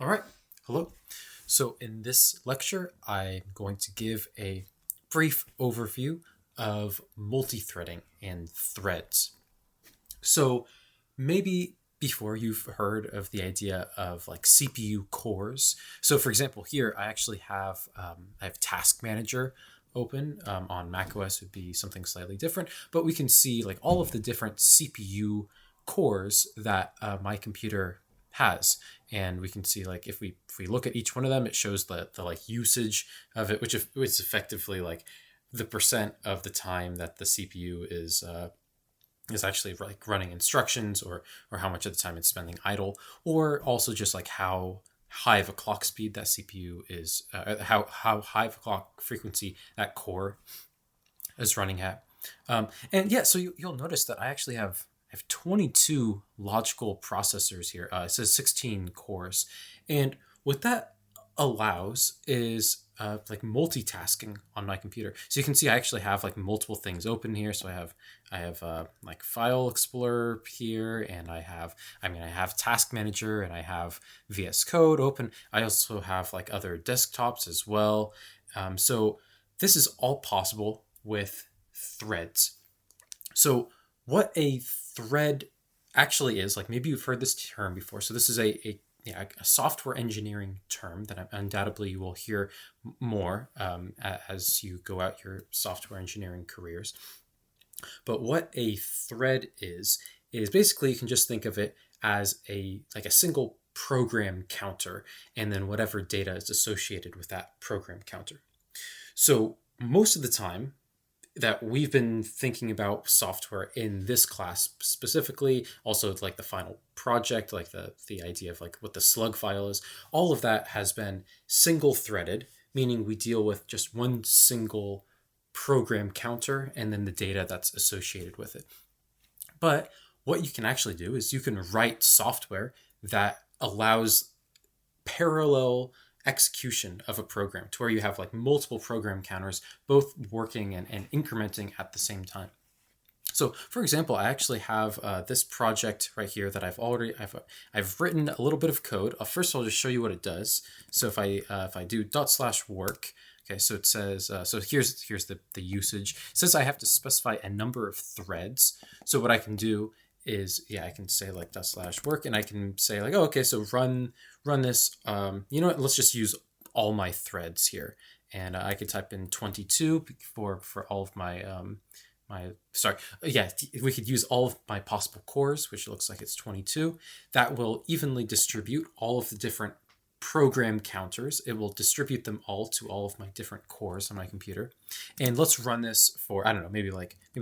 All right, hello. So in this lecture, I'm going to give a brief overview of multithreading and threads. So maybe before you've heard of the idea of like CPU cores. So for example, here I actually have I have Task Manager open. On macOS would be something slightly different, but we can see like all of the different CPU cores that my computer has, and we can see like if we look at each one of them, it shows the like usage of it, which is effectively like the percent of the time that the CPU is actually like running instructions, or how much of the time it's spending idle, or also just like how high of a clock speed that CPU is, how high of a clock frequency that core is running at. And yeah, so you'll notice that I actually have 22 logical processors here. It says 16 cores, and what that allows is like multitasking on my computer. So you can see I actually have like multiple things open here. So I have like File Explorer here, and I have Task Manager, and I have VS Code open. I also have like other desktops as well. So this is all possible with threads. So what a thread actually is, like maybe you've heard this term before. So this is a software engineering term that undoubtedly you will hear more as you go out your software engineering careers. But what a thread is basically, you can just think of it as a single program counter, and then whatever data is associated with that program counter. So most of the time that we've been thinking about software in this class specifically, also like the final project, like the idea of like what the slug file is, all of that has been single threaded, meaning we deal with just one single program counter and then the data that's associated with it. But what you can actually do is you can write software that allows parallel execution of a program, to where you have like multiple program counters both working and incrementing at the same time. So for example, I actually have this project right here that I've written a little bit of code. First I'll just show you what it does. So if I do /work, okay, so it says, so here's the usage. It says I have to specify a number of threads. So what I can do is, I can say like /work, and I can say like, oh, okay, so run this. You know what? Let's just use all my threads here, and I could type in 22 for all of my we could use all of my possible cores, which looks like it's 22. That will evenly distribute all of the different program counters. It will distribute them all to all of my different cores on my computer. And let's run this for, I don't know, maybe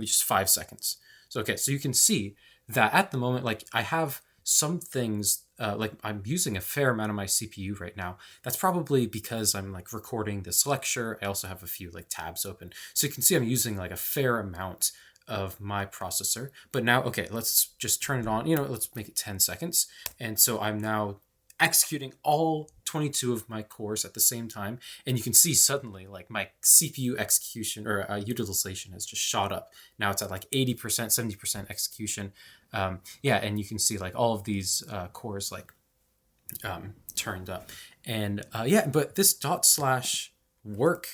just 5 seconds. So, okay, so you can see that at the moment, like I have some things, like I'm using a fair amount of my CPU right now. That's probably because I'm like recording this lecture. I also have a few like tabs open. So you can see I'm using like a fair amount of my processor. But now, okay, let's just turn it on. Let's make it 10 seconds. And so I'm now executing all 22 of my cores at the same time, and you can see suddenly like my CPU execution or utilization has just shot up. Now it's at like 80%, 70% execution. And you can see like all of these cores like turned up, and but this /work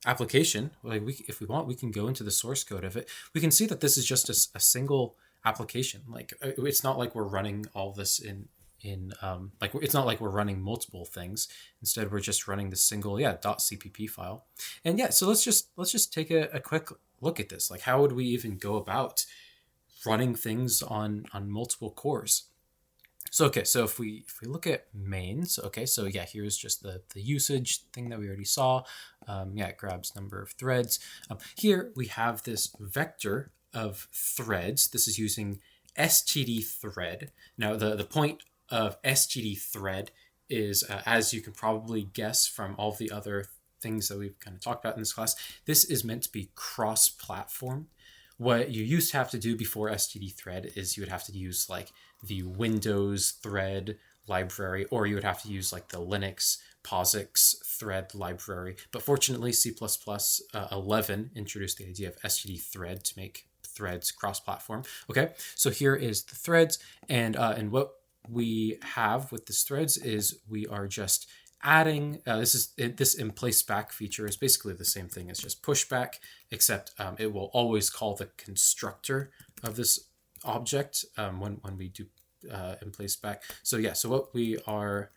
application, like if we want, we can go into the source code of it. We can see that this is just a single application. Like it's not like we're running all this in like it's not like we're running multiple things. Instead, we're just running the single .cpp file. And so let's just take a quick look at this. Like, how would we even go about running things on multiple cores? So okay, so if we look at mains, okay, so here's just the usage thing that we already saw. It grabs number of threads. Here we have this vector of threads. This is using std thread. Now the point of std thread is, as you can probably guess from all of the other things that we've kind of talked about in this class, this is meant to be cross-platform. What you used to have to do before std thread is you would have to use like the Windows thread library, or you would have to use like the Linux POSIX thread library. But fortunately, C++11 introduced the idea of std thread to make threads cross-platform. Okay, so here is the threads, and what we have with this threads is we are just adding, this in place back feature is basically the same thing as just pushback, except it will always call the constructor of this object when we do in place back. So yeah, so what we are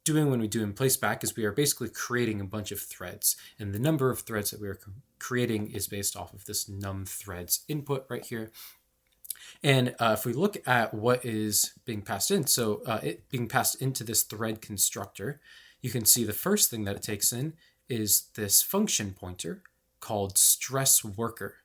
doing when we do in place back is we are basically creating a bunch of threads, and the number of threads that we are creating is based off of this num threads input right here. And if we look at what is being passed in, so it being passed into this thread constructor, you can see the first thing that it takes in is this function pointer called stress worker.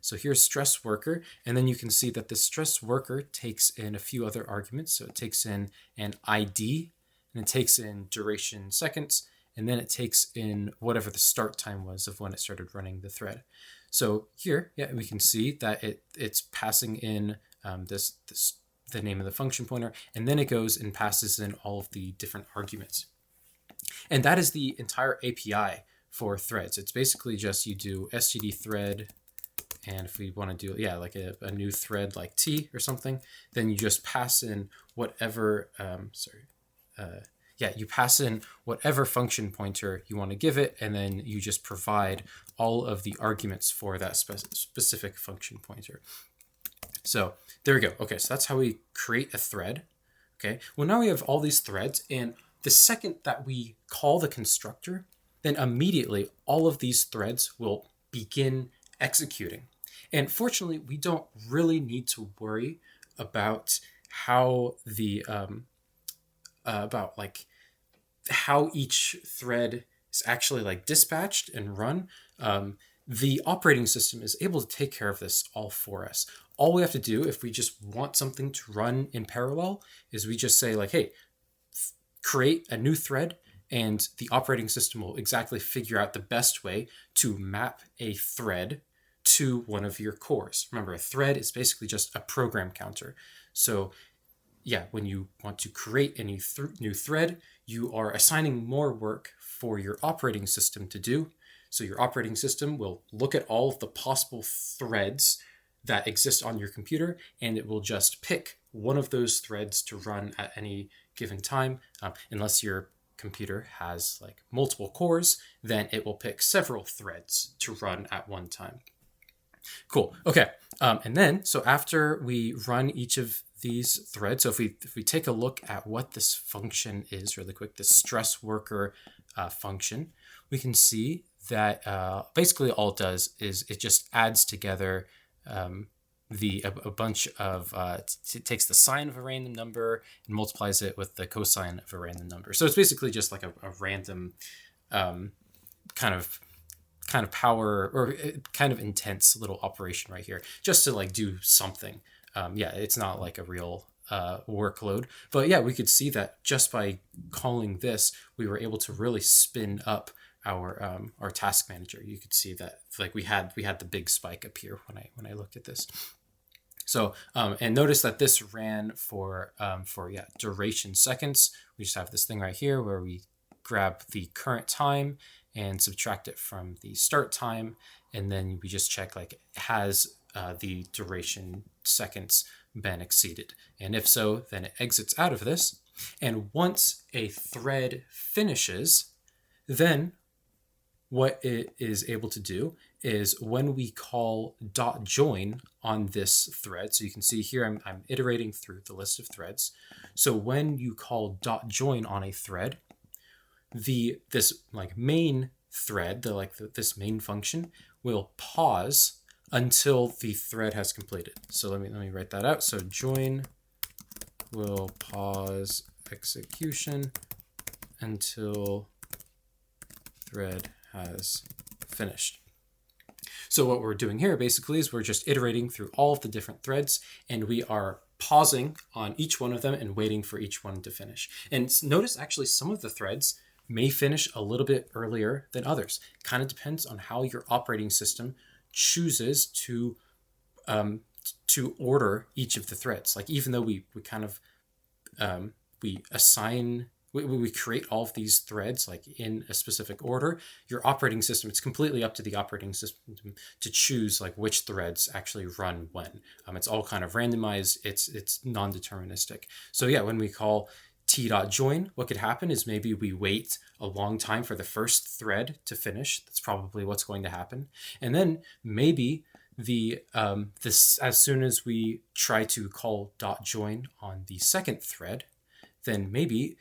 So here's stress worker, and then you can see that the stress worker takes in a few other arguments. So it takes in an ID, and it takes in duration seconds, and then it takes in whatever the start time was of when it started running the thread. So here, yeah, we can see that it's passing in the name of the function pointer, and then it goes and passes in all of the different arguments. And that is the entire API for threads. It's basically just you do std thread, and if we want to do, yeah, like a new thread like T or something, then you just pass in whatever, you pass in whatever function pointer you want to give it, and then you just provide all of the arguments for that specific function pointer. So there we go. Okay, so that's how we create a thread. Okay, well now we have all these threads, and the second that we call the constructor, then immediately all of these threads will begin executing. And fortunately, we don't really need to worry about how the how each thread is actually like dispatched and run. The operating system is able to take care of this all for us. All we have to do if we just want something to run in parallel is we just say like, hey, create a new thread, and the operating system will exactly figure out the best way to map a thread to one of your cores. Remember, a thread is basically just a program counter. So yeah, when you want to create a new thread, you are assigning more work for your operating system to do. So your operating system will look at all of the possible threads that exist on your computer, and it will just pick one of those threads to run at any given time. Unless your computer has like multiple cores, then it will pick several threads to run at one time. Cool. Okay. And then, so after we run each of these threads, so if we take a look at what this function is really quick, this stress worker function, we can see that basically all it does is it just adds together a bunch of, it takes the sine of a random number and multiplies it with the cosine of a random number. So it's basically just like a random kind of power or kind of intense little operation right here, just to like do something. Yeah, it's not like a real workload, but yeah, we could see that just by calling this, we were able to really spin up our task manager. You could see that like we had the big spike up here when I looked at this. So and notice that this ran for duration seconds. We just have this thing right here where we grab the current time and subtract it from the start time, and then we just check like has the duration seconds been exceeded, and if so, then it exits out of this. And once a thread finishes, then what it is able to do is when we call .join on this thread, so you can see here I'm iterating through the list of threads. So when you call .join on a thread, this like main thread, this main function will pause until the thread has completed. So let me write that out. So join will pause execution until thread has finished. So what we're doing here basically is we're just iterating through all of the different threads, and we are pausing on each one of them and waiting for each one to finish. And notice actually some of the threads may finish a little bit earlier than others. Kind of depends on how your operating system chooses to order each of the threads. Like even though we kind of we we create all of these threads like in a specific order. Your operating system, it's completely up to the operating system to choose like which threads actually run when. It's all kind of randomized. It's non-deterministic. So yeah, when we call t.join, what could happen is maybe we wait a long time for the first thread to finish. That's probably what's going to happen. And then maybe this, as soon as we try to call .join on the second thread, then maybe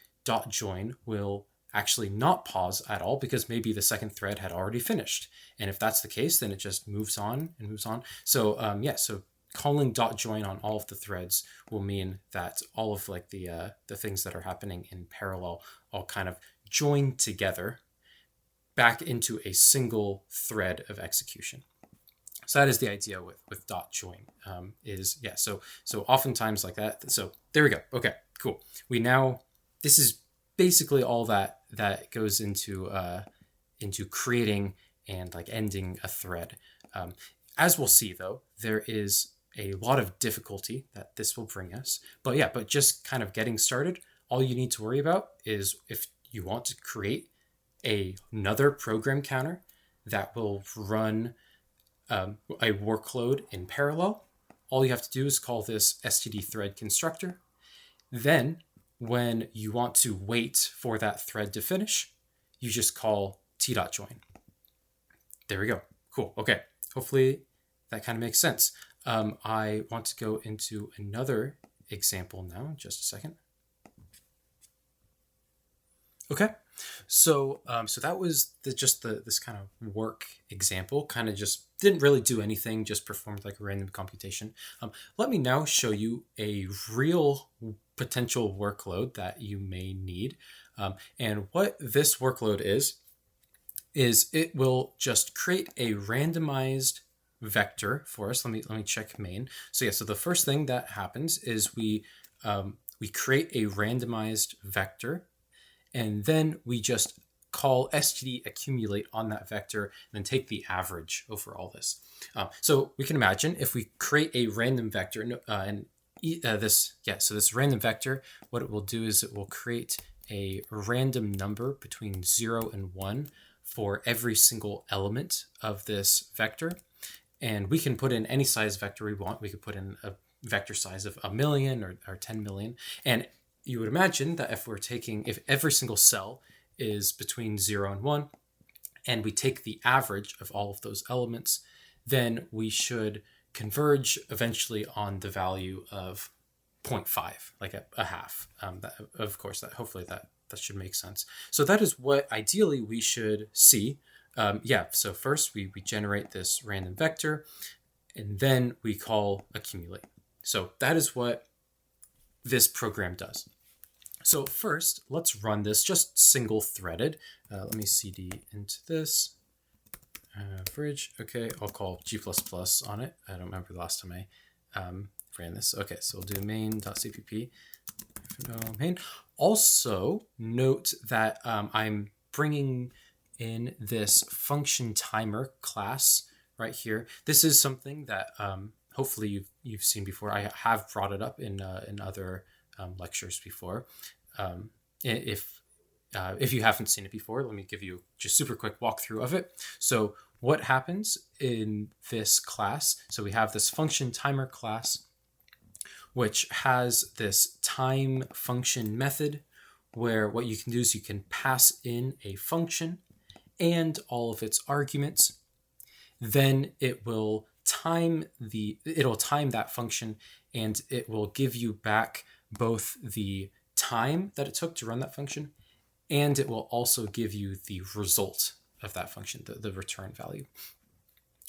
.join will actually not pause at all because maybe the second thread had already finished. And if that's the case, then it just moves on and moves on. So so calling .join on all of the threads will mean that all of like the things that are happening in parallel all kind of join together back into a single thread of execution. So that is the idea with .join so oftentimes like that. So there we go. Okay, cool. This is basically all that goes into creating and like ending a thread. As we'll see though, there is a lot of difficulty that this will bring us. But just kind of getting started, all you need to worry about is if you want to create another program counter that will run a workload in parallel, all you have to do is call this std thread constructor. Then when you want to wait for that thread to finish, you just call t.join. There we go. Cool. Okay. Hopefully that kind of makes sense. I want to go into another example now. Just a second. Okay. So that was this kind of work example. Kind of just didn't really do anything, just performed like a random computation. Let me now show you a real potential workload that you may need. And what this workload is it will just create a randomized vector for us. Let me check main. So the first thing that happens is we create a randomized vector, and then we just call std accumulate on that vector and then take the average over all this. So we can imagine if we create a random vector this random vector, what it will do is it will create a random number between 0 and 1 for every single element of this vector. And we can put in any size vector we want. We could put in a vector size of 1 million or 10 million. And you would imagine that if every single cell is between 0 and 1, and we take the average of all of those elements, then we should converge eventually on the value of 0.5, like a half. Hopefully that should make sense. So that is what ideally we should see. So first we generate this random vector, and then we call accumulate. So that is what this program does. So first, let's run this just single threaded. Let me cd into this. Average. Okay, I'll call G++ on it. I don't remember the last time I ran this. Okay, so we'll do main.cpp. Main. Also, note that I'm bringing in this function timer class right here. This is something that hopefully you've seen before. I have brought it up in other lectures before. If you haven't seen it before, let me give you just super quick walkthrough of it. So what happens in this class? So we have this function timer class, which has this time function method, where what you can do is you can pass in a function and all of its arguments. Then it will time that function, and it will give you back both the time that it took to run that function, and it will also give you the result of that function, the return value.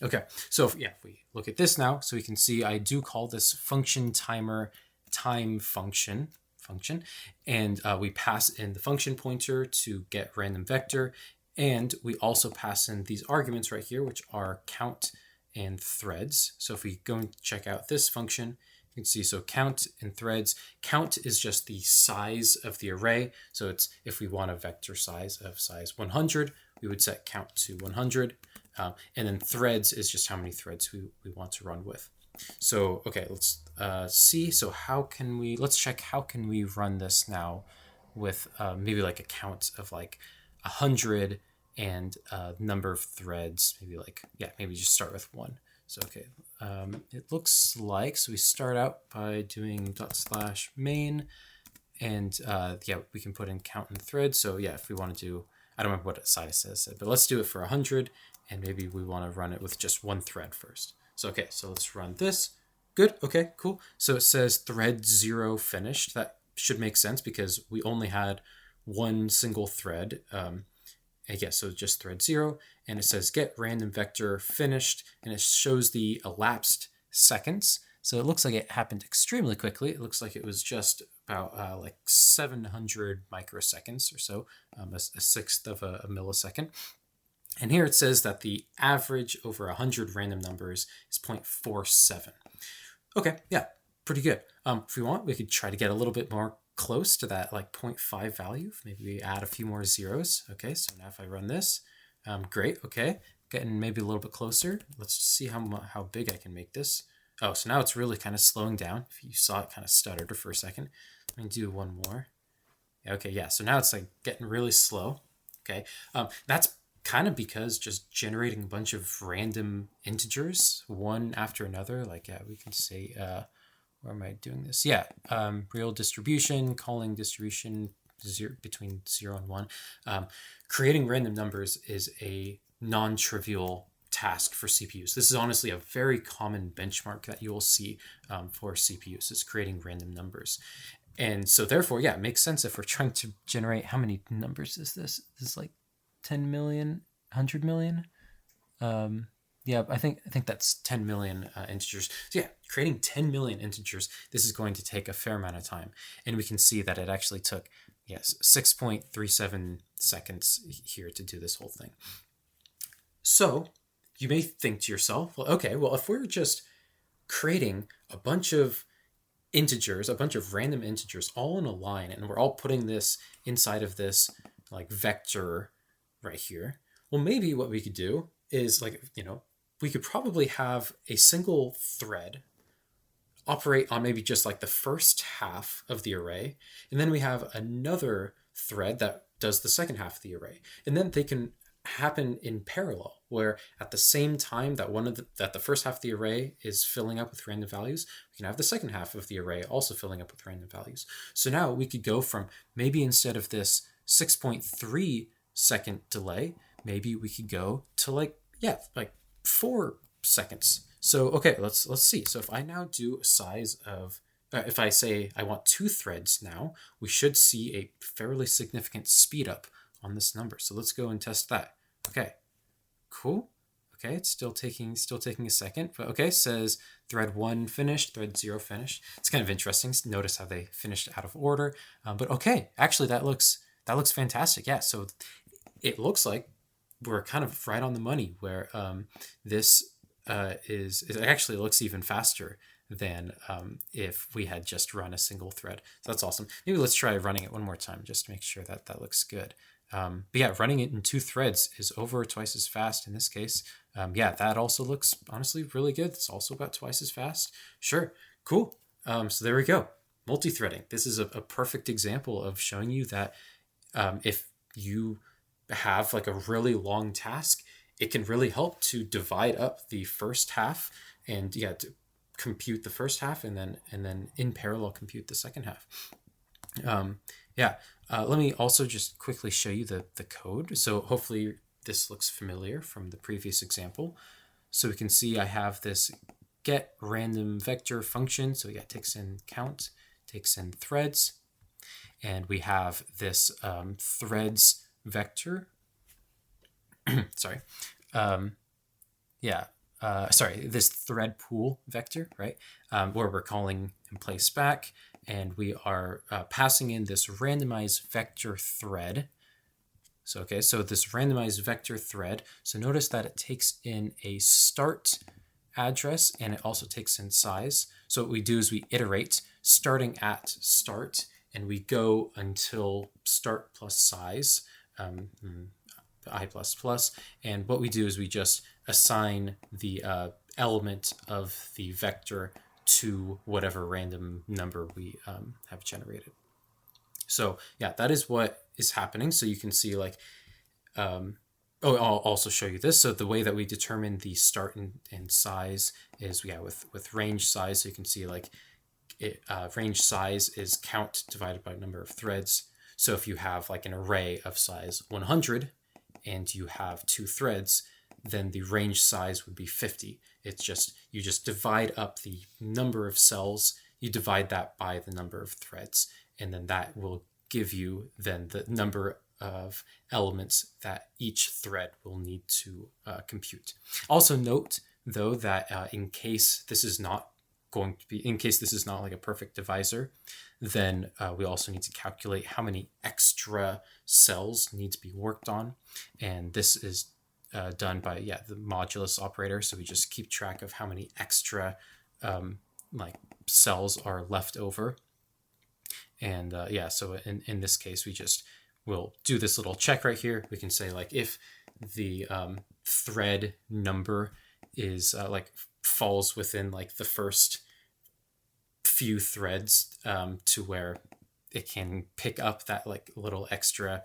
Okay, so if we look at this now, so we can see I do call this function timer time function, and we pass in the function pointer to get random vector, and we also pass in these arguments right here, which are count and threads. So if we go and check out this function, you can see, so count and threads. Count is just the size of the array. So it's, if we want a vector size of size 100, we would set count to 100. And then threads is just how many threads we want to run with. So, okay, let's see. So let's check how can we run this now with maybe like a count of like 100 and number of threads, maybe like, yeah, maybe just start with 1. So, okay, it looks like, so we start out by doing /main, and yeah, we can put in count and thread. So yeah, if we want to do, I don't remember what size it said, but let's do it for 100, and maybe we want to run it with just 1 thread first. So, okay, so let's run this. Good, okay, cool. So it says thread 0 finished. That should make sense because we only had 1 single thread. And yeah, so just thread 0, and it says get random vector finished, and it shows the elapsed seconds. So it looks like it happened extremely quickly. It looks like it was just about like 700 microseconds or so, a sixth of a millisecond. And here it says that the average over 100 random numbers is 0.47. Okay, yeah, pretty good. If we want, we could try to get a little bit more close to that like 0.5 value. Maybe we add a few more zeros. Okay, so now if I run this, great, okay. Getting maybe a little bit closer. Let's see how big I can make this. Oh, so now it's really kind of slowing down. If you saw it kind of stuttered for a second. Let me do one more. Okay, yeah, so now it's like getting really slow. Okay, that's kind of because just generating a bunch of random integers, one after another. Like, yeah, we can say, where am I doing this? Yeah, real distribution, calling distribution between 0 and 1. Creating random numbers is a non-trivial task for CPUs. This is honestly a very common benchmark that you will see for CPUs, is creating random numbers. And so therefore, yeah, it makes sense if we're trying to generate, how many numbers is this? This is like 10 million, 100 million? Yeah, I think that's 10 million integers. So yeah, creating 10 million integers, this is going to take a fair amount of time. And we can see that it actually took, yes, 6.37 seconds here to do this whole thing. So you may think to yourself, well, okay, well, if we're just creating a bunch of integers, a bunch of random integers all in a line, and we're all putting this inside of this like vector right here, well, maybe what we could do is, like, you know, we could probably have a single thread operate on maybe just like the first half of the array, and then we have another thread that does the second half of the array, and then they can happen in parallel, where at the same time that that the first half of the array is filling up with random values, we can have the second half of the array also filling up with random values. So now we could go from, maybe instead of this 6.3 second delay, maybe we could go to like 4 seconds. So okay, let's see. So if I now do a size of, if I say I want 2 threads now, we should see a fairly significant speed up on this number. So let's go and test that. Okay, cool. Okay, it's still taking a second, but okay, says thread 1 finished, thread 0 finished. It's kind of interesting. Notice how they finished out of order, but okay, actually that looks fantastic. Yeah, so it looks like we're kind of right on the money, where this it actually looks even faster than if we had just run a single thread. So that's awesome. Maybe let's try running it one more time just to make sure that that looks good. But yeah, running it in 2 threads is over twice as fast in this case. Yeah, that also looks honestly really good. It's also about twice as fast. Sure, cool. So there we go. Multi-threading. This is a perfect example of showing you that if you have like a really long task, it can really help to divide up the first half, and yeah, to compute the first half, and then in parallel compute the second half. Let me also just quickly show you the code. So hopefully this looks familiar from the previous example. So we can see I have this get random vector function. So yeah, it takes in count, takes in threads, and we have this threads vector. Sorry. This thread pool vector, right? Where we're calling in place back, and we are passing in this randomized vector thread. So, okay, so this randomized vector thread, so notice that it takes in a start address, and it also takes in size. So what we do is we iterate starting at start, and we go until start plus size, I++, and what we do is we just assign the element of the vector to whatever random number we have generated. So yeah, that is what is happening. So you can see like, I'll also show you this. So the way that we determine the start and size is with range size. So you can see like range size is count divided by number of threads. So if you have like an array of size 100 and you have 2 threads, then the range size would be 50. It's just, you just divide up the number of cells, you divide that by the number of threads, and then that will give you then the number of elements that each thread will need to compute. Also note though that in case this is not like a perfect divisor, then we also need to calculate how many extra cells need to be worked on. And this is done by, the modulus operator. So we just keep track of how many extra like cells are left over. And so in this case, we'll do this little check right here. We can say like if the thread number is like falls within like the first few threads to where it can pick up that like little extra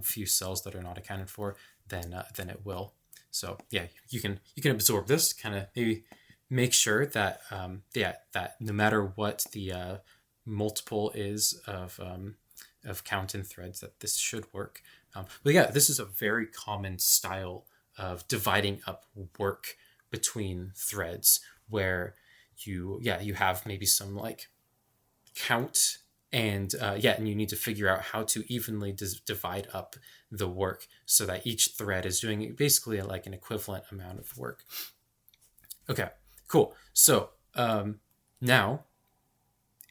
few cells that are not accounted for, then it will. So yeah, you can absorb this, kind of maybe make sure that that no matter what the multiple is of count in threads, that this should work. But yeah, this is a very common style of dividing up work between threads, where you have maybe some like count and and you need to figure out how to evenly divide up the work so that each thread is doing basically like an equivalent amount of work. Okay, cool. So now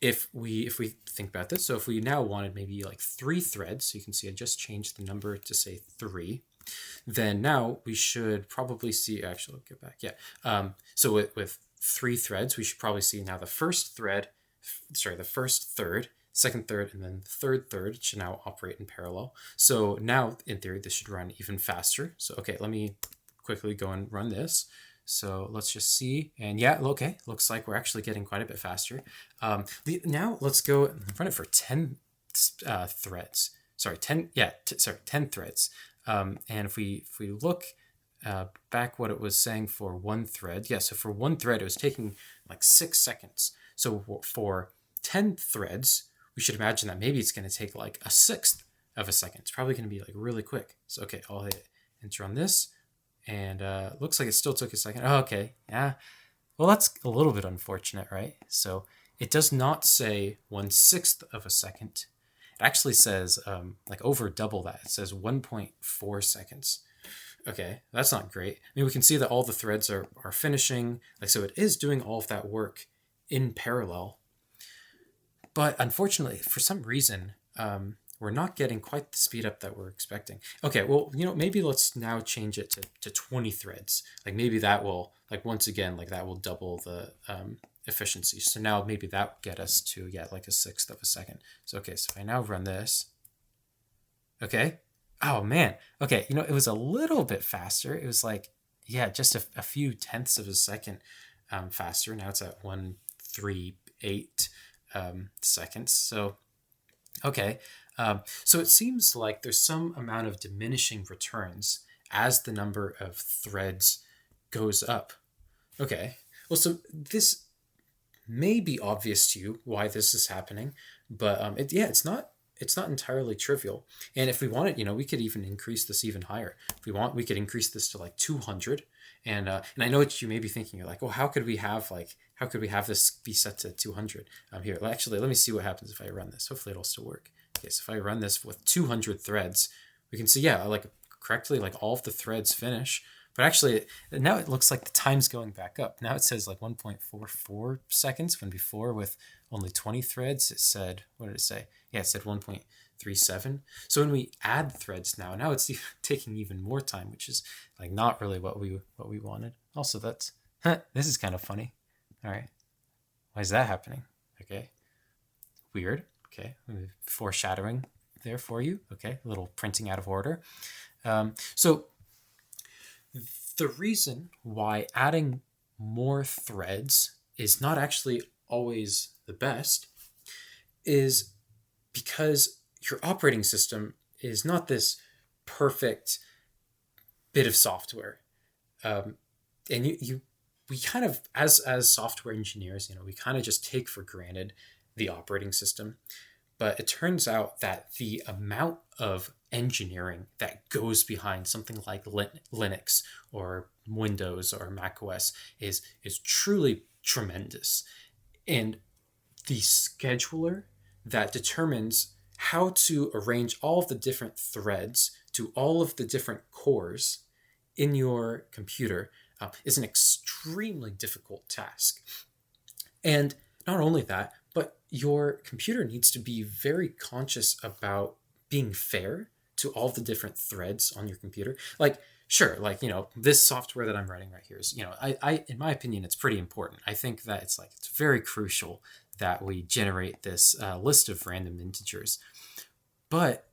if we think about this, so if we now wanted maybe like 3 threads, so you can see I just changed the number to say 3, then now we should probably see, actually I'll get back. So with 3 threads, we should probably see now the first third, second third, and then the third third should now operate in parallel. So now in theory, this should run even faster. So, okay, let me quickly go and run this. So let's just see. And yeah, okay, looks like we're actually getting quite a bit faster. Now let's go and run it for 10 threads. Sorry, 10 threads. And if we look back what it was saying for 1 thread, so for 1 thread, it was taking like 6 seconds. So for 10 threads, we should imagine that maybe it's going to take like a sixth of a second. It's probably going to be like really quick. So, okay, I'll hit enter on this. And looks like it still took a second. Oh, okay. Yeah. Well, that's a little bit unfortunate, right? So it does not say 1/6 of a second. It actually says like over double that. It says 1.4 seconds. Okay, that's not great. I mean, we can see that all the threads are finishing. Like, so it is doing all of that work in parallel. But unfortunately, for some reason, we're not getting quite the speed up that we're expecting. Okay, well, maybe let's now change it to 20 threads. Like maybe that will, like once again, like that will double the efficiency. So now maybe that will get us to, like a sixth of a second. So, okay, so if I now run this, okay. Oh man. Okay, it was a little bit faster. It was like, just a few tenths of a second faster. Now it's at 138 seconds. So, okay. So it seems like there's some amount of diminishing returns as the number of threads goes up. Okay. Well, so this may be obvious to you why this is happening, but it's not entirely trivial. And if we wanted, we could even increase this even higher. If we want, we could increase this to like 200. And I know what you may be thinking. You're like, well, how could we have this be set to 200? Here, actually, let me see what happens if I run this. Hopefully it'll still work. Okay, so if I run this with 200 threads, we can see, like correctly, like all of the threads finish. But actually, now it looks like the time's going back up. Now it says like 1.44 seconds, when before with only 20 threads, it said, what did it say? Yeah, it said 1.37. So when we add threads now it's taking even more time, which is like not really what we wanted. Also, this is kind of funny. All right. Why is that happening? Okay. Weird. Okay. Foreshadowing there for you. Okay. A little printing out of order. So the reason why adding more threads is not actually always the best is because your operating system is not this perfect bit of software. And we kind of, as software engineers, we kind of just take for granted the operating system. But it turns out that the amount of engineering that goes behind something like Linux or Windows or Mac OS is truly tremendous. And the scheduler that determines how to arrange all of the different threads to all of the different cores in your computer is an extremely difficult task. And not only that, but your computer needs to be very conscious about being fair to all the different threads on your computer. Like, sure, like, this software that I'm writing right here is, I in my opinion, it's pretty important. I think that it's very crucial that we generate this list of random integers. But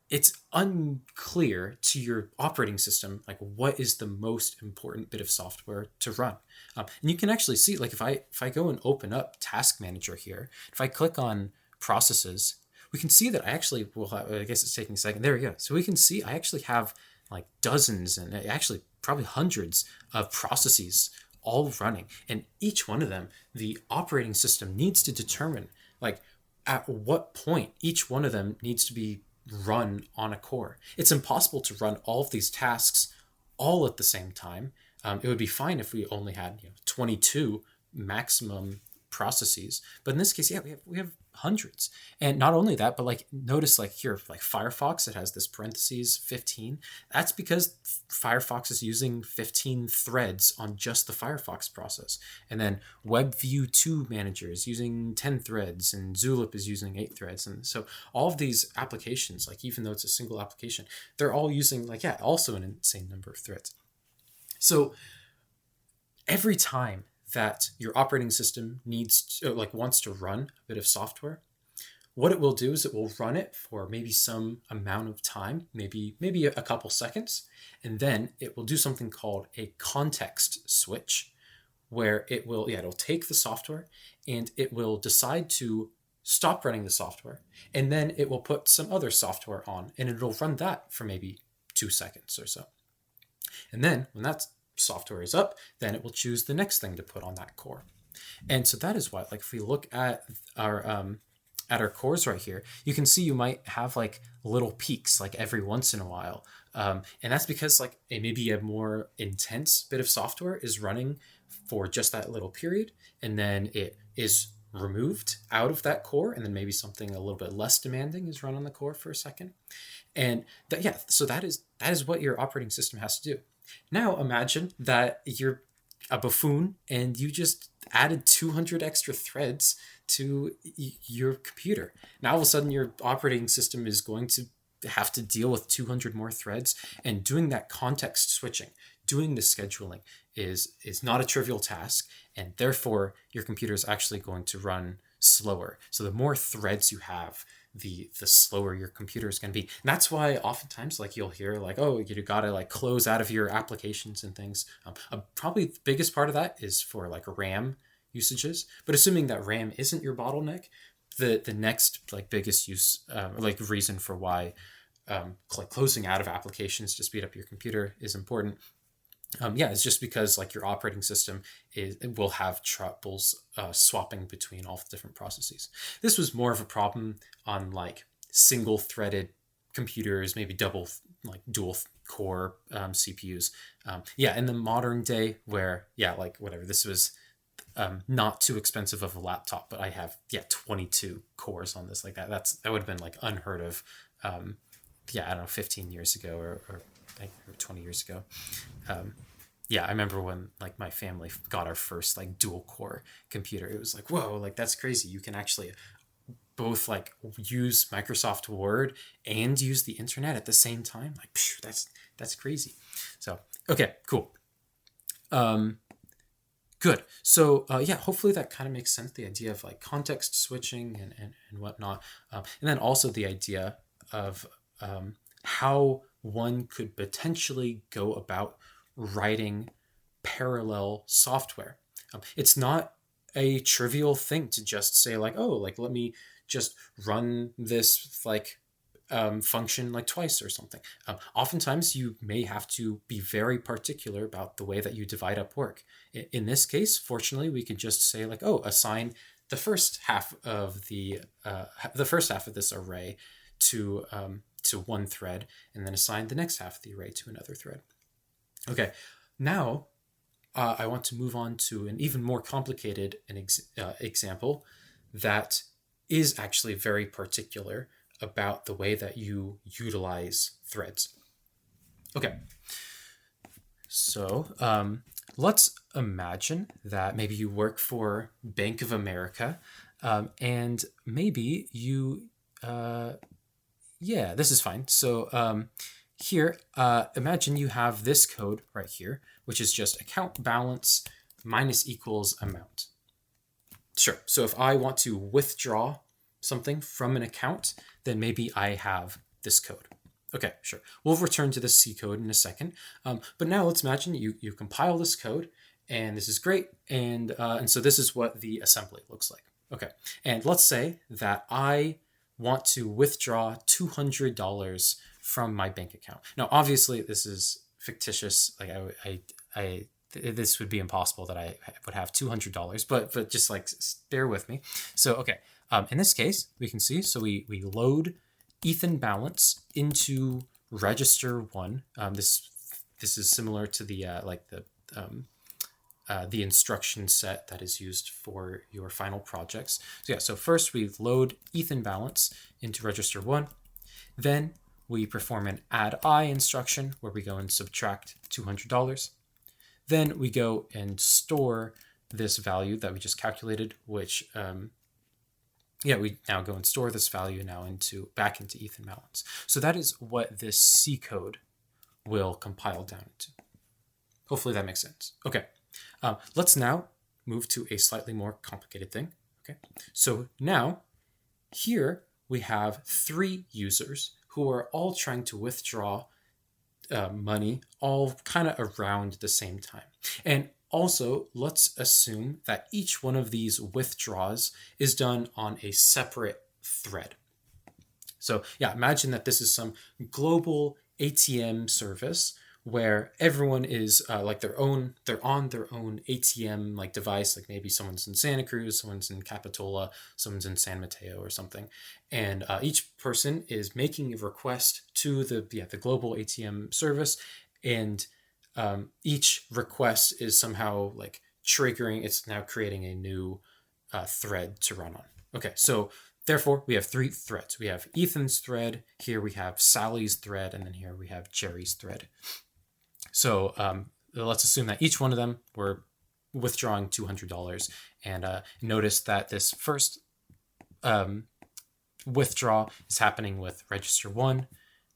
it's unclear to your operating system, like, what is the most important bit of software to run. And you can actually see, like, if I go and open up Task Manager here, if I click on processes, we can see that I actually will have, I guess it's taking a second. There we go. So we can see I actually have like dozens and actually probably hundreds of processes all running. And each one of them, the operating system needs to determine, like, at what point each one of them needs to be run on a core. It's impossible to run all of these tasks all at the same time. It would be fine if we only had 22 maximum processes, but in this case, we have hundreds. And not only that, but like, notice like here, like Firefox, it has this parentheses 15. That's because Firefox is using 15 threads on just the Firefox process. And then WebView 2 Manager is using 10 threads, and Zulip is using 8 threads. And so all of these applications, like, even though it's a single application, they're all using also an insane number of threads. So every time that your operating system wants to run a bit of software, what it will do is it will run it for maybe some amount of time, maybe a couple seconds, and then it will do something called a context switch, where it'll take the software and it will decide to stop running the software, and then it will put some other software on, and it'll run that for maybe 2 seconds or so. And then when that software is up, then it will choose the next thing to put on that core. And so that is why, like, if we look at our cores right here, you can see you might have like little peaks like every once in a while. And that's because like maybe a more intense bit of software is running for just that little period, and then it is removed out of that core, and then maybe something a little bit less demanding is run on the core for a second. And so that is what your operating system has to do. Now imagine that you're a buffoon and you just added 200 extra threads to your computer. Now all of a sudden your operating system is going to have to deal with 200 more threads, and doing that context switching, doing the scheduling is not a trivial task, and therefore your computer is actually going to run slower. So the more threads you have, the slower your computer is going to be. And that's why oftentimes like you'll hear like, oh, you gotta like close out of your applications and things. Probably the biggest part of that is for like RAM usages, but assuming that RAM isn't your bottleneck, the next like biggest use reason for why like closing out of applications to speed up your computer is important. It's just because like your operating system will have troubles swapping between all the different processes. This was more of a problem on like single threaded computers, maybe dual core CPUs. In the modern day where this was not too expensive of a laptop, but I have 22 cores on this, like that would have been like unheard of. I don't know, 15 years ago or 20 years ago. I remember when like my family got our first like dual core computer. It was like, whoa, like that's crazy. You can actually both like use Microsoft Word and use the internet at the same time. Like, that's crazy. So, okay, cool. Good. So hopefully that kind of makes sense. The idea of like context switching and whatnot. And then also the idea of how one could potentially go about writing parallel software. It's not a trivial thing to just say like, oh, like let me just run this like function like twice or something. Oftentimes you may have to be very particular about the way that you divide up work. In this case, fortunately, we can just say like, oh, assign the first half of this array to one thread, and then assign the next half of the array to another thread. Okay, now I want to move on to an even more complicated example that is actually very particular about the way that you utilize threads. Okay, so let's imagine that maybe you work for Bank of America, and maybe you, yeah, this is fine. So here, imagine you have this code right here, which is just account balance minus equals amount. Sure, so if I want to withdraw something from an account, then maybe I have this code. Okay, sure. We'll return to the C code in a second. But now let's imagine you compile this code, and this is great. And so this is what the assembly looks like. Okay, and let's say that I want to withdraw $200 from my bank account. Now, obviously, this is fictitious. Like this would be impossible that I would have $200, but just like bear with me. So, okay. In this case, we can see, so we load Ethan balance into register 1. This is similar to the the instruction set that is used for your final projects. So yeah, so first we load Ethan balance into register 1. Then we perform an add I instruction where we go and subtract $200. Then we go and store this value that we just calculated, which we now go and store this value now back into Ethan balance. So that is what this C code will compile down into. Hopefully that makes sense. Okay, let's now move to a slightly more complicated thing. Okay, so now here we have 3 users who are all trying to withdraw money all kind of around the same time. And also, let's assume that each one of these withdraws is done on a separate thread. So yeah, imagine that this is some global ATM service where everyone is they're on their own ATM like device. Like maybe someone's in Santa Cruz, someone's in Capitola, someone's in San Mateo or something, and each person is making a request to the global ATM service, and each request is somehow like triggering. It's now creating a new thread to run on. Okay, so therefore we have 3 threads. We have Ethan's thread, here we have Sally's thread, and then here we have Jerry's thread. So let's assume that each one of them were withdrawing $200, and notice that this first withdraw is happening with register 1.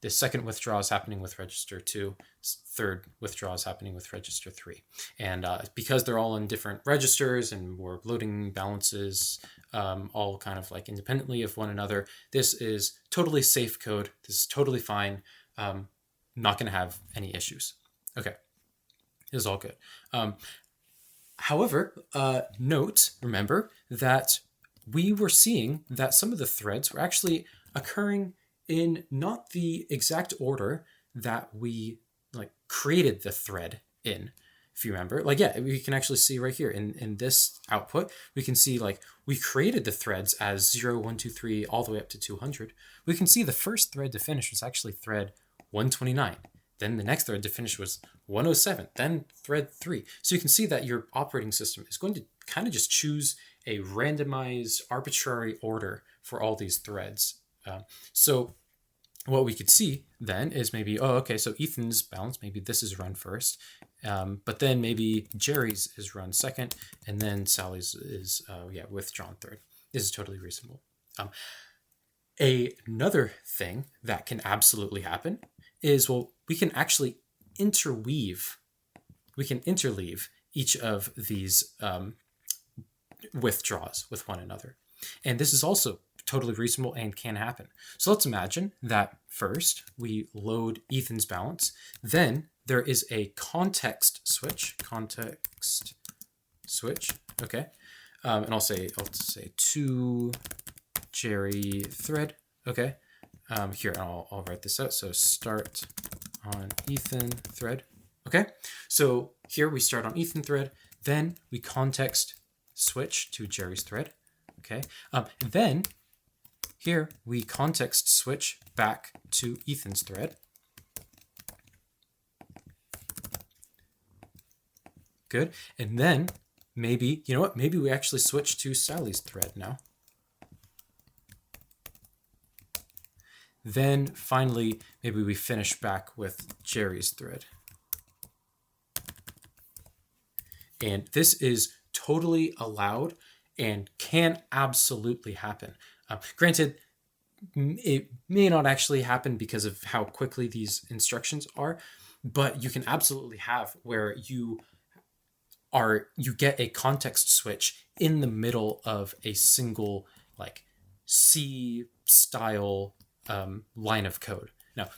The second withdrawal is happening with register 2. Third withdrawal is happening with register 3. And because they're all in different registers and we're loading balances all kind of like independently of one another, this is totally safe code. This is totally fine. Not going to have any issues. Okay, this is all good. However, remember that we were seeing that some of the threads were actually occurring in not the exact order that we like created the thread in. If you remember, like, yeah, we can actually see right here in this output, we can see like we created the threads as 0, 1, 2, 3, all the way up to 200. We can see the first thread to finish was actually thread 129. Then the next thread to finish was 107, then thread 3. So you can see that your operating system is going to kind of just choose a randomized arbitrary order for all these threads. So what we could see then is maybe, so Ethan's balance, maybe this is run first, but then maybe Jerry's is run second, and then Sally's is withdrawn third. This is totally reasonable. Another thing that can absolutely happen is, we can actually interleave each of these withdraws with one another. And this is also totally reasonable and can happen. So let's imagine that first we load Ethan's balance, then there is a context switch, okay. And I'll say to Jerry thread. Okay. Here, I'll write this out. So start on Ethan thread. Okay. So here we start on Ethan thread. Then we context switch to Jerry's thread. Okay. And then here we context switch back to Ethan's thread. Good. And then maybe, you know what? Maybe we actually switch to Sally's thread now. Then finally, maybe we finish back with Jerry's thread. And this is totally allowed and can absolutely happen. Granted, it may not actually happen because of how quickly these instructions are, but you can absolutely have where you get a context switch in the middle of a single like C style line of code. Now,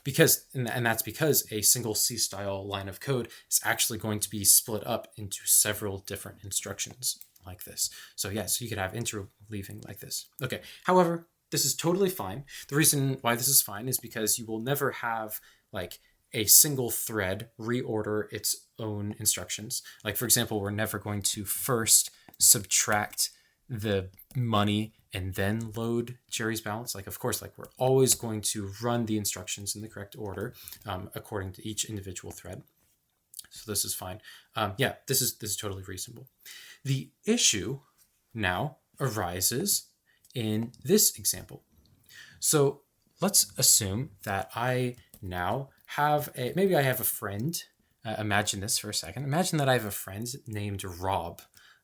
and that's because a single C style line of code is actually going to be split up into several different instructions like this. So yeah, so you could have interleaving like this. Okay. However, this is totally fine. The reason why this is fine is because you will never have like a single thread reorder its own instructions. Like for example, we're never going to first subtract the money and then load Jerry's balance. Like, of course, like we're always going to run the instructions in the correct order according to each individual thread. So this is fine. Yeah, this is totally reasonable. The issue now arises in this example. So let's assume that I now have maybe I have a friend. Imagine this for a second. Imagine that I have a friend named Rob.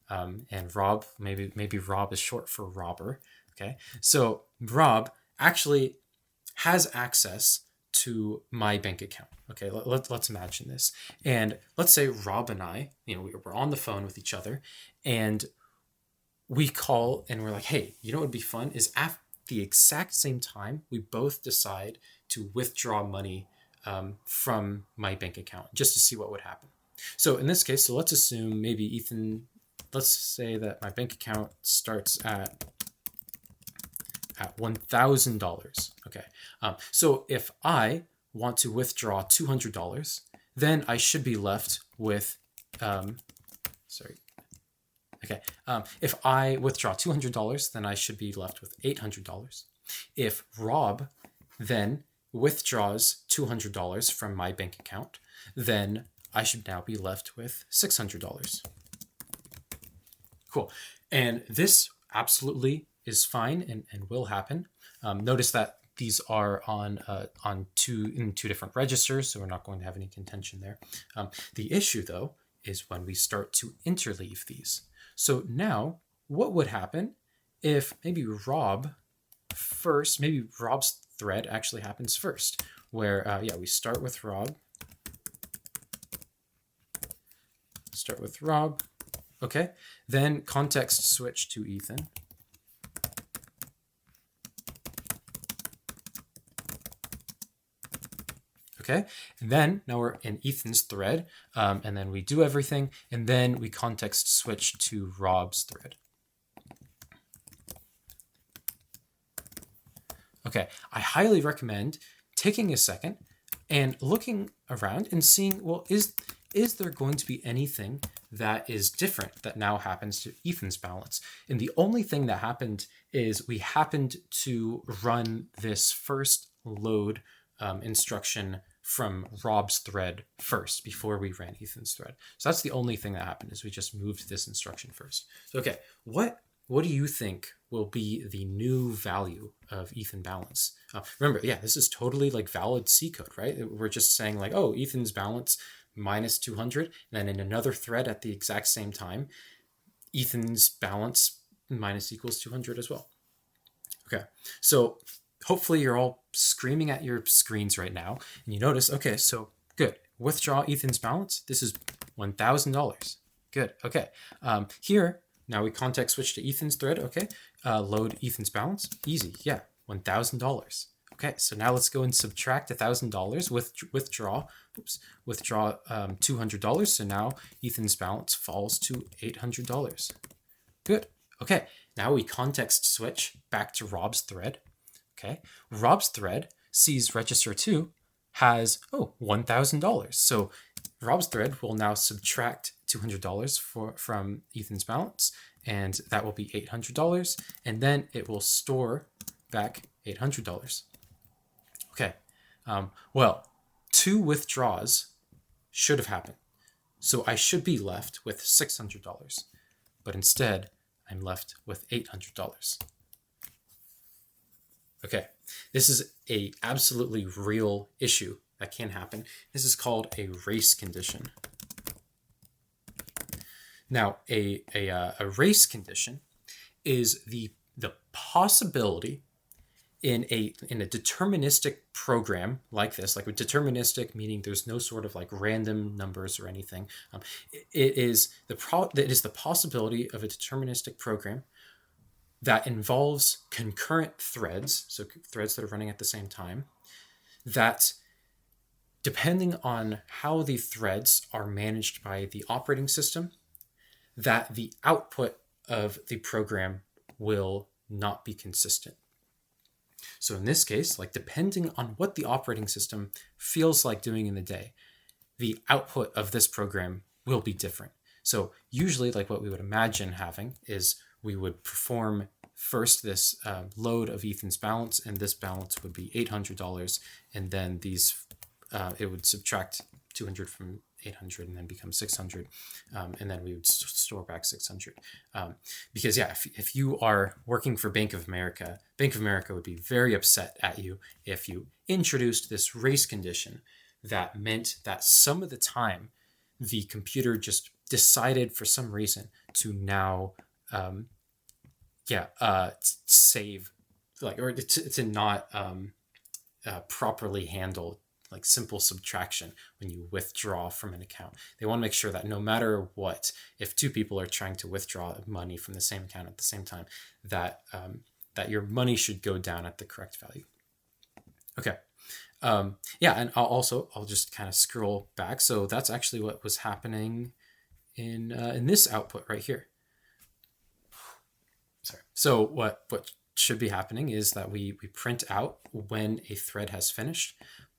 And Rob, maybe Rob is short for robber. Okay. So Rob actually has access to my bank account. Okay. Let's imagine this. And let's say Rob and I, we're on the phone with each other and we call and we're like, hey, you know what would be fun is at the exact same time, we both decide to withdraw money from my bank account just to see what would happen. So in this case, let's assume maybe Ethan, let's say that my bank account starts at $1,000. Okay. So if I want to withdraw $200, then I should be left with, if I withdraw $200, then I should be left with $800. If Rob then withdraws $200 from my bank account, then I should now be left with $600. Cool. And this absolutely is fine and will happen. Notice that these are in two different registers, so we're not going to have any contention there. The issue, though, is when we start to interleave these. So now, what would happen if maybe Rob's thread actually happens first, where we start with Rob. Okay, then context switch to Ethan. Okay, and then now we're in Ethan's thread, and then we do everything, and then we context switch to Rob's thread. Okay, I highly recommend taking a second and looking around and seeing, well, is there going to be anything that is different that now happens to Ethan's balance? And the only thing that happened is we happened to run this first load instruction from Rob's thread first before we ran Ethan's thread. So that's the only thing that happened, is we just moved this instruction first. So, okay, what do you think will be the new value of Ethan balance? Remember, yeah, this is totally like valid C code, right? We're just saying like, oh, Ethan's balance minus 200, and then in another thread at the exact same time, Ethan's balance minus equals 200 as well. Okay, so hopefully you're all screaming at your screens right now, and you notice, okay, so good. Withdraw Ethan's balance. This is $1,000. Good. Okay. Here, now we context switch to Ethan's thread. Okay. Load Ethan's balance. Easy. Yeah. $1,000. Okay. So now let's go and subtract $1,000. Withdraw $200. So now Ethan's balance falls to $800. Good. Okay. Now we context switch back to Rob's thread. Okay, Rob's thread sees register 2 has, $1,000. So Rob's thread will now subtract $200 from Ethan's balance, and that will be $800, and then it will store back $800. Okay, well, 2 withdraws should have happened. So I should be left with $600, but instead I'm left with $800. Okay, this is a absolutely real issue that can happen. This is called a race condition. Now, a race condition is the possibility in a deterministic program like this, like with deterministic meaning there's no sort of like random numbers or anything. It is the possibility of a deterministic program that involves concurrent threads, so threads that are running at the same time, that depending on how the threads are managed by the operating system, that the output of the program will not be consistent. So in this case, like depending on what the operating system feels like doing in the day, the output of this program will be different. So usually like what we would imagine having is we would perform first this load of Ethan's balance, and this balance would be $800, and then these it would subtract 200 from 800 and then become 600, and then we would store back 600. Because yeah, if you are working for Bank of America would be very upset at you if you introduced this race condition that meant that some of the time the computer just decided for some reason to now save, like, or to not properly handle like simple subtraction when you withdraw from an account. They want to make sure that no matter what, if 2 people are trying to withdraw money from the same account at the same time, that that your money should go down at the correct value. Okay. And I'll just kind of scroll back. So that's actually what was happening in this output right here. Sorry. So what should be happening is that we print out when a thread has finished.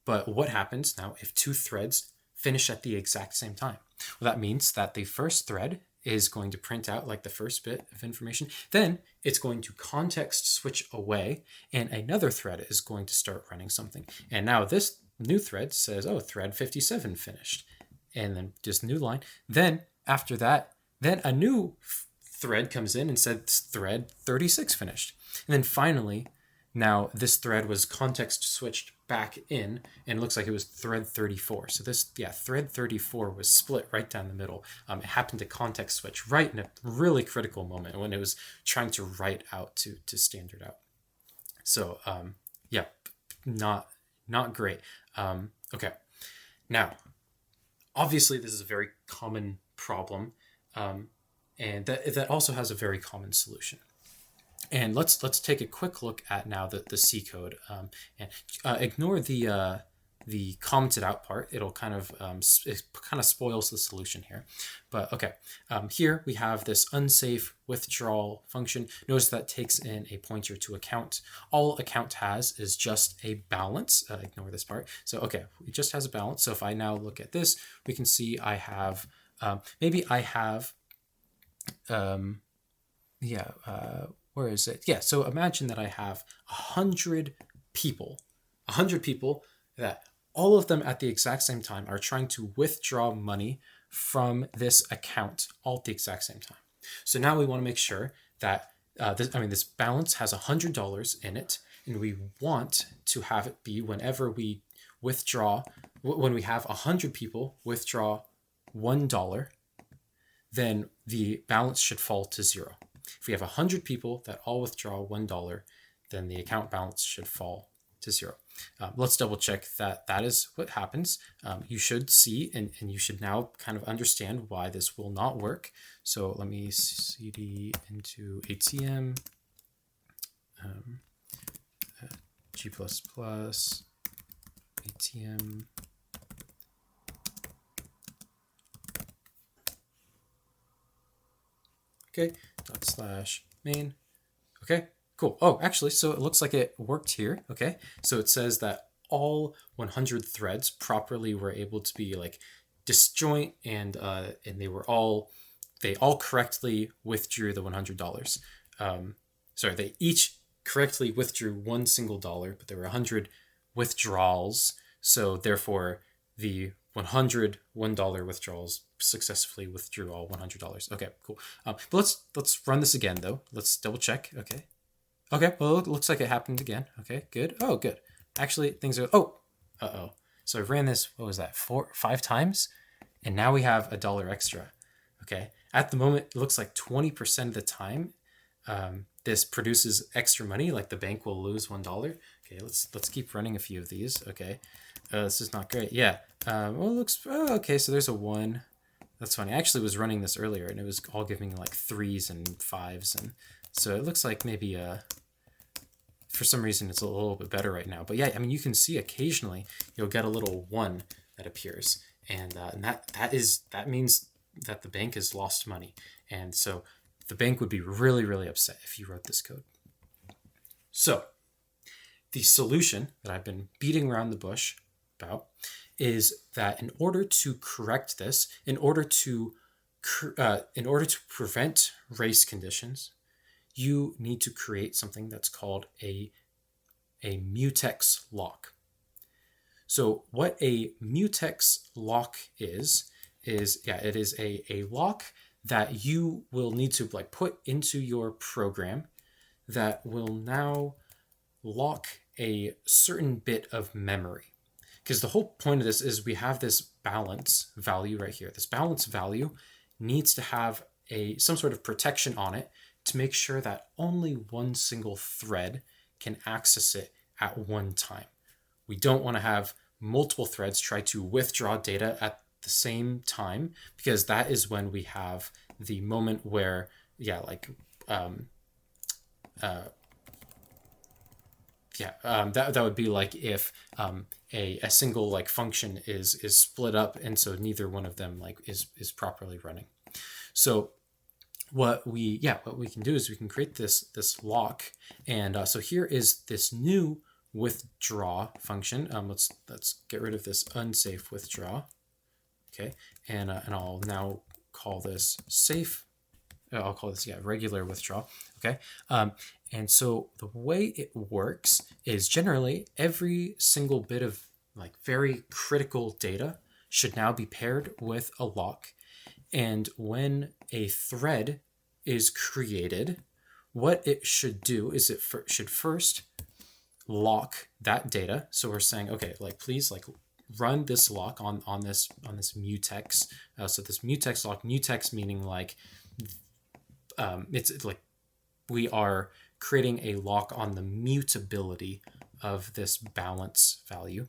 But what happens now if 2 threads finish at the exact same time? Well, that means that the first thread is going to print out like the first bit of information. Then it's going to context switch away, and another thread is going to start running something. And now this new thread says, thread 57 finished. And then just new line. Then after that, then a new thread comes in and says thread 36 finished. And then finally, now this thread was context switched back in, and it looks like it was thread 34. So thread 34 was split right down the middle. It happened to context switch right in a really critical moment when it was trying to write out to standard out. So not great. Okay, now obviously this is a very common problem, and that also has a very common solution. And let's take a quick look at now the C code, and ignore the commented out part. It'll kind of it kind of spoils the solution here. But okay, here we have this unsafe withdrawal function. Notice that takes in a pointer to account. All account has is just a balance. Ignore this part. So okay, it just has a balance. So if I now look at this, we can see I have maybe I have where is it? Yeah, so imagine that I have 100 people that all of them at the exact same time are trying to withdraw money from this account all at the exact same time. So now we want to make sure that this balance has $100 in it, and we want to have it be whenever we withdraw, when we have 100 people withdraw $1, then the balance should fall to 0. If we have 100 people that all withdraw $1, then the account balance should fall to 0. Let's double check that is what happens. You should see, and you should now kind of understand why this will not work. So let me cd into ATM, G++, ATM. Okay, /main, Okay, cool. Oh, actually, so it looks like it worked here. Okay, so it says that all 100 threads properly were able to be like disjoint, and they all correctly withdrew the $100. Sorry, they each correctly withdrew one single dollar, but there were 100 withdrawals. So therefore, the $101 withdrawals successfully withdrew all $100. Okay, cool. But let's run this again though. Let's double check. Okay. Okay. Well, it looks like it happened again. Okay. Good. Oh, good. Actually, things are. Oh. So I ran this. What was that? 5 times, and now we have $1 extra. Okay. At the moment, it looks like 20% of the time, this produces extra money. Like the bank will lose $1. Okay. Let's keep running a few of these. Okay. This is not great. Yeah. Well, it looks okay. So there's a 1. That's funny. I actually was running this earlier, and it was all giving like 3s and 5s, and so it looks like maybe for some reason it's a little bit better right now. But yeah, I mean, you can see occasionally you'll get a little 1 that appears, and that means that the bank has lost money, and so the bank would be really, really upset if you wrote this code. So the solution that I've been beating around the bush about is that in order to correct this, in order to prevent race conditions, you need to create something that's called a mutex lock. So what a mutex lock is it is a lock that you will need to like put into your program that will now lock a certain bit of memory. Because the whole point of this is we have this balance value right here. This balance value needs to have some sort of protection on it to make sure that only one single thread can access it at one time. We don't want to have multiple threads try to withdraw data at the same time, because that is when we have the moment where, that would be like if a single like function is split up, and so neither one of them like is properly running. So what we can do is we can create this lock, and so here is this new withdraw function. Let's get rid of this unsafe withdraw. Okay, and I'll now call this safe. I'll call this regular withdraw. Okay, and so the way it works is generally every single bit of like very critical data should now be paired with a lock. And when a thread is created, what it should do is it should first lock that data. So we're saying, okay, like please like run this lock on this mutex. So this mutex lock, mutex meaning like it's like we are creating a lock on the mutability of this balance value.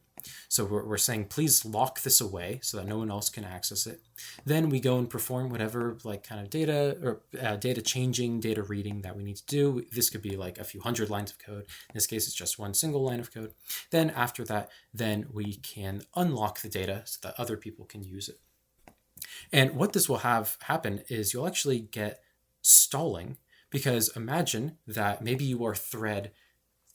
So we're saying, please lock this away so that no one else can access it. Then we go and perform whatever like kind of data or data changing, data reading that we need to do. This could be like a few hundred lines of code. In this case, it's just one single line of code. Then after that, then we can unlock the data so that other people can use it. And what this will have happen is you'll actually get stalling, because imagine that maybe you are thread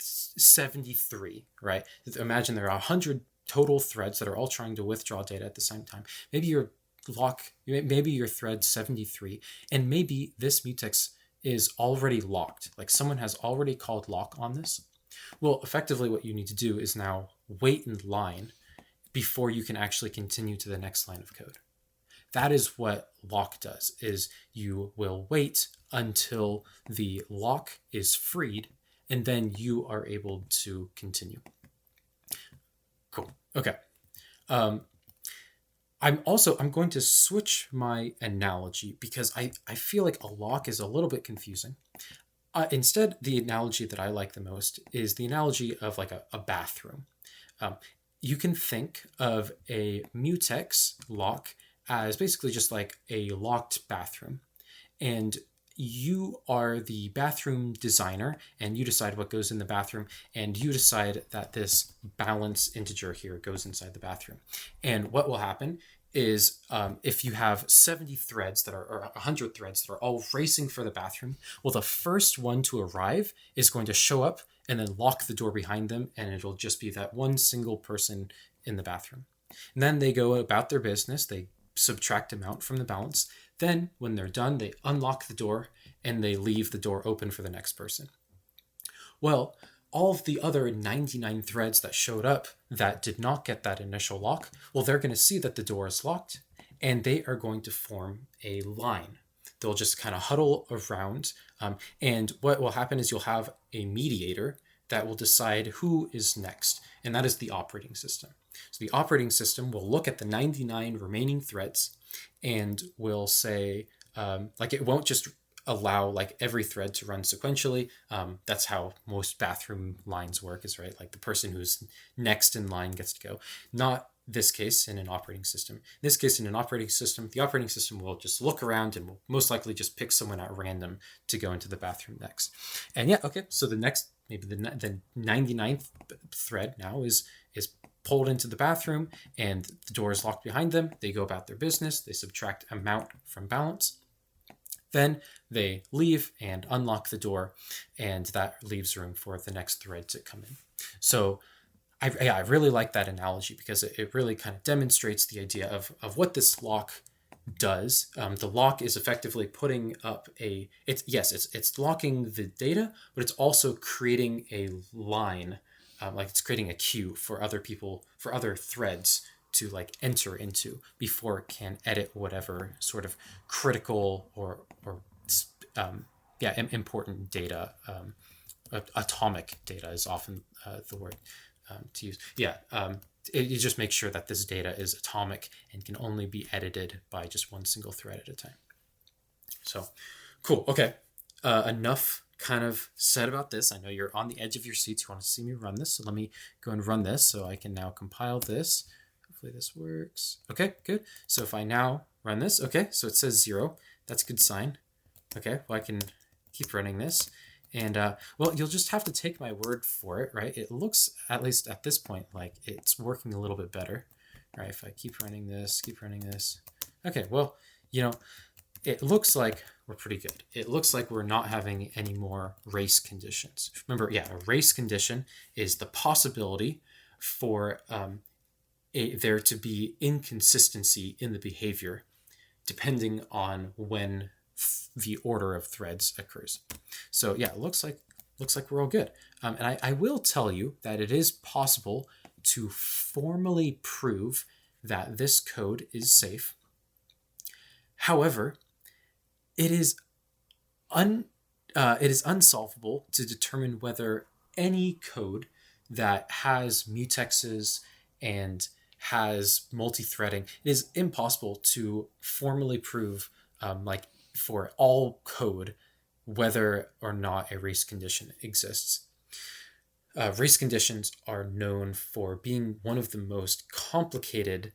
73, right? Imagine there are 100 total threads that are all trying to withdraw data at the same time. Maybe your thread 73, and maybe this mutex is already locked. Like someone has already called lock on this. Well, effectively what you need to do is now wait in line before you can actually continue to the next line of code. That is what lock does, is you will wait until the lock is freed, and then you are able to continue. Cool. Okay. I'm going to switch my analogy because I feel like a lock is a little bit confusing. Instead, the analogy that I like the most is the analogy of like a bathroom. You can think of a mutex lock as basically just like a locked bathroom. And you are the bathroom designer, and you decide what goes in the bathroom, and you decide that this balance integer here goes inside the bathroom. And what will happen is if you have 70 threads that are, or 100 threads that are all racing for the bathroom, well, the first one to arrive is going to show up and then lock the door behind them, and it'll just be that one single person in the bathroom. And then they go about their business, they subtract amount from the balance. Then, when they're done, they unlock the door and they leave the door open for the next person. Well, all of the other 99 threads that showed up that did not get that initial lock, well, they're going to see that the door is locked and they are going to form a line. They'll just kind of huddle around. And what will happen is you'll have a mediator that will decide who is next, and that is the operating system. So the operating system will look at the 99 remaining threads and will say, like, it won't just allow like every thread to run sequentially. That's how most bathroom lines work, is right. Like the person who's next in line gets to go. Not this case in an operating system. In this case, in an operating system, the operating system will just look around and will most likely just pick someone at random to go into the bathroom next. And yeah, okay. So the next, maybe the 99th thread now is pulled into the bathroom and the door is locked behind them. They go about their business. They subtract amount from balance. Then they leave and unlock the door, and that leaves room for the next thread to come in. So I really like that analogy because it really kind of demonstrates the idea of what this lock does. The lock is effectively putting up it's locking the data, but it's also creating a line, like it's creating a queue for other people, for other threads to like enter into before it can edit whatever sort of critical or important data. Atomic data is often the word to use. You just make sure that this data is atomic and can only be edited by just one single thread at a time. So cool. Okay. Enough kind of said about this. I know you're on the edge of your seats. You want to see me run this. So let me go and run this so I can now compile this. Hopefully this works. Okay, good. So if I now run this, okay, so it says 0. That's a good sign. Okay, well, I can keep running this. And, well, you'll just have to take my word for it, right? It looks, at least at this point, like it's working a little bit better, right? If I keep running this. Okay, well, it looks like we're pretty good. It looks like we're not having any more race conditions. Remember, a race condition is the possibility for there to be inconsistency in the behavior depending on when the order of threads occurs. So yeah, it looks like we're all good. And I will tell you that it is possible to formally prove that this code is safe. However, it is unsolvable to determine whether any code that has mutexes and has multi-threading, it is impossible to formally prove, like for all code, whether or not a race condition exists. Race conditions are known for being one of the most complicated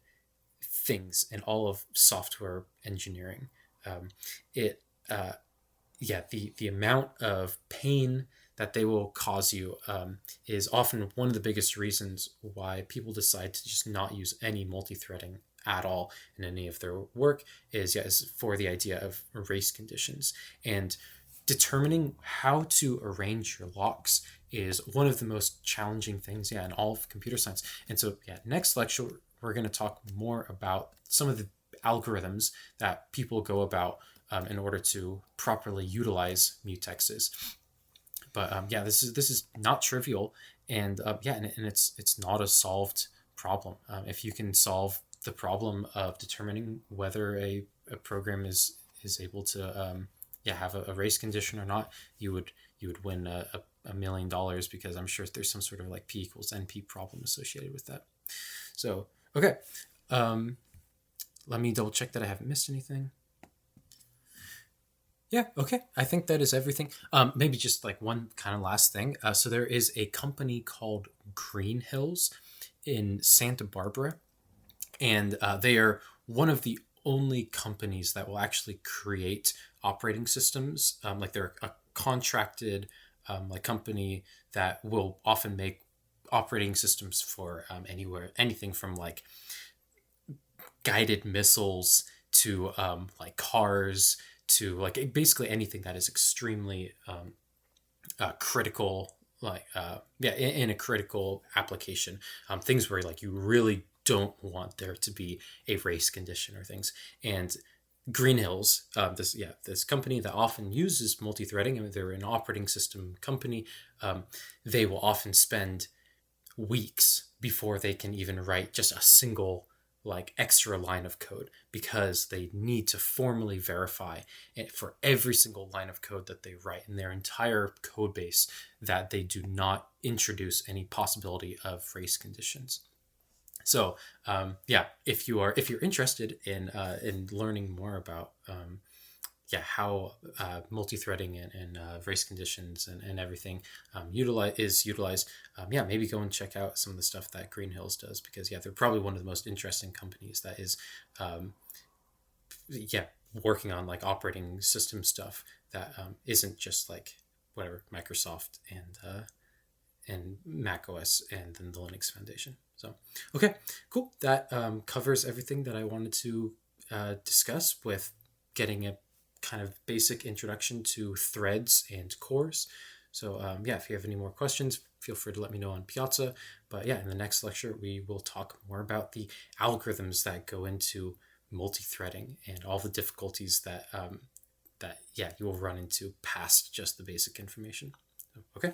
things in all of software engineering. The amount of pain that they will cause you is often one of the biggest reasons why people decide to just not use any multi-threading at all in any of their work is for the idea of race conditions. And determining how to arrange your locks is one of the most challenging things in all of computer science. And so next lecture we're going to talk more about some of the algorithms that people go about in order to properly utilize mutexes. But this is not trivial, and it's not a solved problem. If you can solve the problem of determining whether a program is able to have a race condition or not, you would win $1 million, because I'm sure there's some sort of like P equals NP problem associated with that. So okay, let me double check that I haven't missed anything. Yeah, okay. I think that is everything. Maybe just like one kind of last thing. So there is a company called Green Hills in Santa Barbara, and they are one of the only companies that will actually create operating systems. Like they're a contracted like company that will often make operating systems for anything from like guided missiles to like cars to like basically anything that is extremely critical, like in a critical application, things where like you really don't want there to be a race condition or things. And Green Hills, this company that often uses multi-threading, I mean, they're an operating system company. They will often spend weeks before they can even write just a single like extra line of code, because they need to formally verify it for every single line of code that they write in their entire code base that they do not introduce any possibility of race conditions. So if you're interested in learning more about how multi-threading and race conditions and everything utilized, maybe go and check out some of the stuff that Green Hills does, because they're probably one of the most interesting companies that is working on like operating system stuff that isn't just like whatever Microsoft and Mac OS and then the Linux Foundation. So okay, cool. That covers everything that I wanted to discuss with getting a kind of basic introduction to threads and cores. So if you have any more questions, feel free to let me know on Piazza. But in the next lecture, we will talk more about the algorithms that go into multi-threading and all the difficulties that you will run into past just the basic information. Okay.